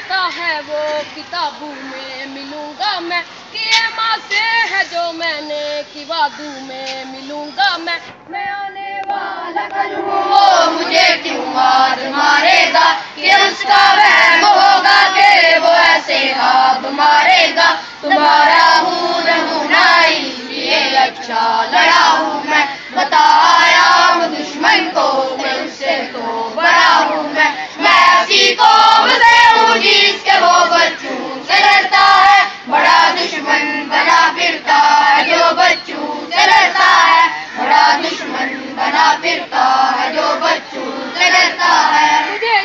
लिखा है वो किताबों में मिलूंगा मैं, किए माँ से है जो मैंने कि वादू में मिलूंगा मैं आने वाला कल हूँ वो मुझे क्यों मारेगा, कि उसका वहम होगा कि वो ऐसे हाथ मारेगा। तुम्हारा हूँ रहूँना इसलिए अच्छा लड़ा हूँ मैं, बताया हूँ दुश्मन को मैं उससे तो बड़ा हूँ मैं ऐसी कौम से हूँ जिसके वो बच्चों से लड़ता है, बड़ा दुश्मन बना फिरता है जो बच्चों से लड़ता है, बड़ा दुश्मन बना फिरता है जो बच्चों से लड़ता है। मुझे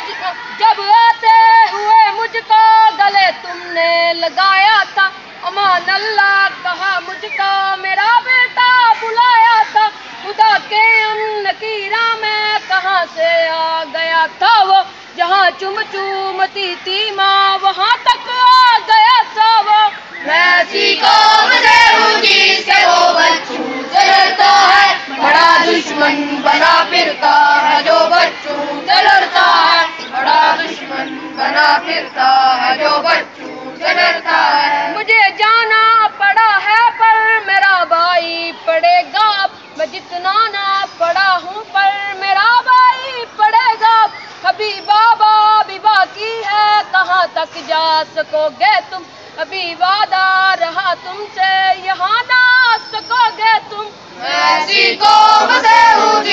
जब आते हुए मुझको गले तुमने लगाया था, अमान अल्लाह कहा मुझको मेरा बेटा बुलाया था, खुदा के उन नकीरा में कहाँ से आ गया था वो, जहाँ चुम चूमती थी माँ वहाँ तक आ गया था वो। मैं ऐसी कौम से हूँ जिसके वो बच्चों से लड़ता है, बड़ा दुश्मन बना फिरता है जो बच्चों से लड़ता है, बड़ा दुश्मन बना फिरता है जो बच्चों से लड़ता है। मुझे जाना पड़ा है पर मेरा भाई पढ़ेगा, मैं जितना ना पढ़ा हूँ पर मेरा भाई पढ़ेगा। अभी बाबा भी बाकी है, कहाँ तक जा सकोगे तुम, अभी वादा रहा तुमसे यहाँ ना सकोगे तुम। ऐसी कौम से हूँ